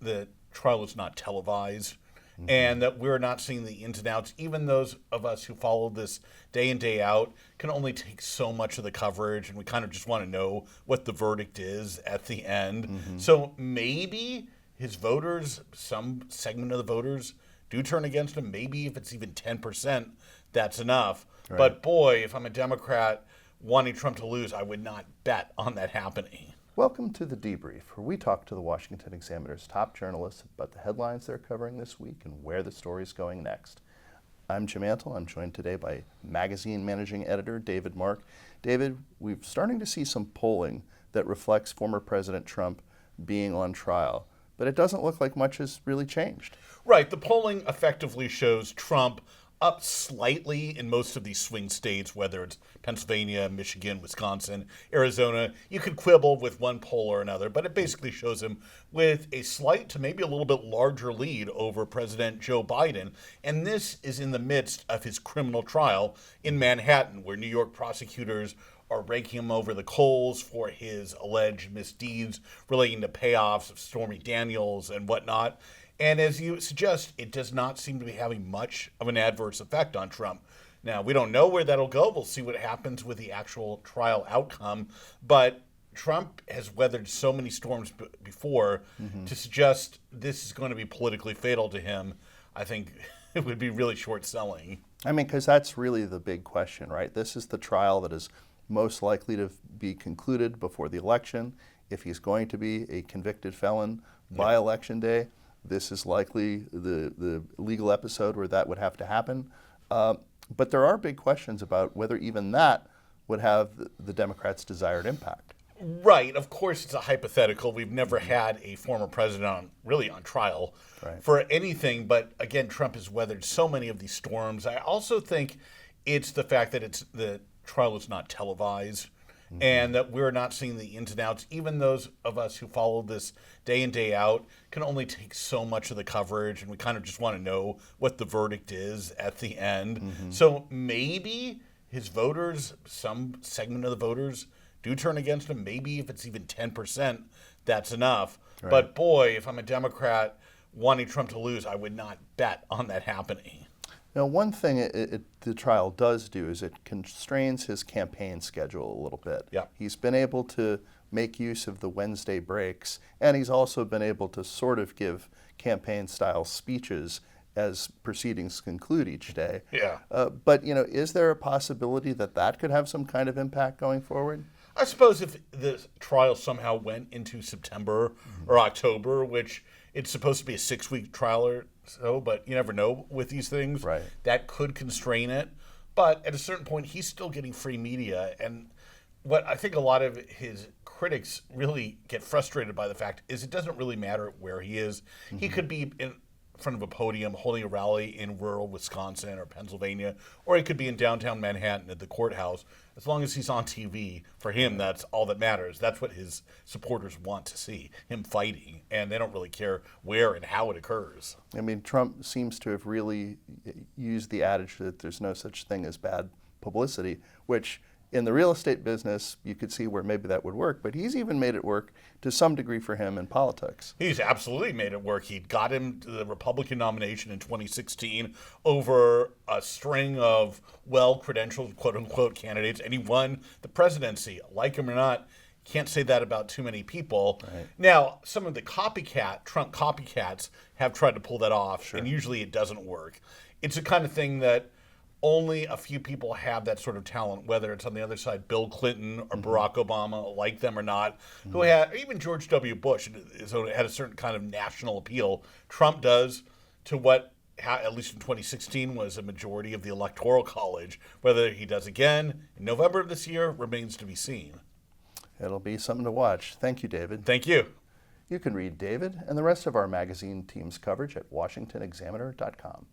the trial is not televised, and that we're not seeing the ins and outs. Even those of us who follow this day in, day out can only take so much of the coverage, and we kind of just want to know what the verdict is at the end. So maybe his voters, some segment of the voters, do turn against him. Maybe if it's even 10%, that's enough. Right. But boy, if I'm a Democrat wanting Trump to lose, I would not bet on that happening. Welcome to the Debrief, where we talk to the Washington Examiner's top journalists about the headlines they're covering this week and where the story's going next. I'm Jim Antle. I'm joined today by magazine managing editor David Mark. David, we're starting to see some polling that reflects former President Trump being on trial, but it doesn't look like much has really changed. Right. The polling effectively shows Trump up slightly in most of these swing states, whether it's Pennsylvania, Michigan, Wisconsin, Arizona. You could quibble with one poll or another, but it basically shows him with a slight to maybe a little bit larger lead over President Joe Biden. And this is in the midst of his criminal trial in Manhattan, where New York prosecutors are raking him over the coals for his alleged misdeeds relating to payoffs of Stormy Daniels and whatnot. And as you suggest, it does not seem to be having much of an adverse effect on Trump. Now, we don't know where that'll go. We'll see what happens with the actual trial outcome. But Trump has weathered so many storms before to suggest this is going to be politically fatal to him. I think it would be really short selling. I mean, because that's really the big question, right? This is the trial that is most likely to be concluded before the election. If he's going to be a convicted felon by Election Day, this is likely the legal episode where that would have to happen. But there are big questions about whether even that would have the Democrats' desired impact. Right. Of course, it's a hypothetical. We've never had a former president on trial for anything. But again, Trump has weathered so many of these storms. I also think it's the fact that the trial is not televised. And that we're not seeing the ins and outs. Even those of us who follow this day in, day out can only take so much of the coverage, and we kind of just want to know what the verdict is at the end. So maybe his voters, some segment of the voters, do turn against him. Maybe if it's even 10%, that's enough. Right. But boy, if I'm a Democrat wanting Trump to lose, I would not bet on that happening. Now, one thing the trial does do is it constrains his campaign schedule a little bit. Yeah. He's been able to make use of the Wednesday breaks, and he's also been able to sort of give campaign-style speeches as proceedings conclude each day. Yeah. But, is there a possibility that that could have some kind of impact going forward? I suppose if the trial somehow went into September or October, which it's supposed to be a 6-week trial or so, but you never know with these things. Right. That could constrain it. But at a certain point, he's still getting free media. And what I think a lot of his critics really get frustrated by the fact is it doesn't really matter where he is. He could be in front of a podium holding a rally in rural Wisconsin or Pennsylvania, or he could be in downtown Manhattan at the courthouse. As long as he's on TV, for him, that's all that matters. That's what his supporters want to see, him fighting, and they don't really care where and how it occurs. I mean, Trump seems to have really used the adage that there's no such thing as bad publicity, which in the real estate business, you could see where maybe that would work, but he's even made it work to some degree for him in politics. He's absolutely made it work. He got him to the Republican nomination in 2016 over a string of well-credentialed, quote-unquote, candidates, and he won the presidency. Like him or not, can't say that about too many people. Right. Now, some of the Trump copycats have tried to pull that off, and usually it doesn't work. It's the kind of thing that only a few people have that sort of talent, whether it's on the other side, Bill Clinton or Barack Obama, like them or not, who had, even George W. Bush, so it had a certain kind of national appeal. Trump does to what, at least in 2016, was a majority of the Electoral College. Whether he does again in November of this year remains to be seen. It'll be something to watch. Thank you, David. Thank you. You can read David and the rest of our magazine team's coverage at washingtonexaminer.com.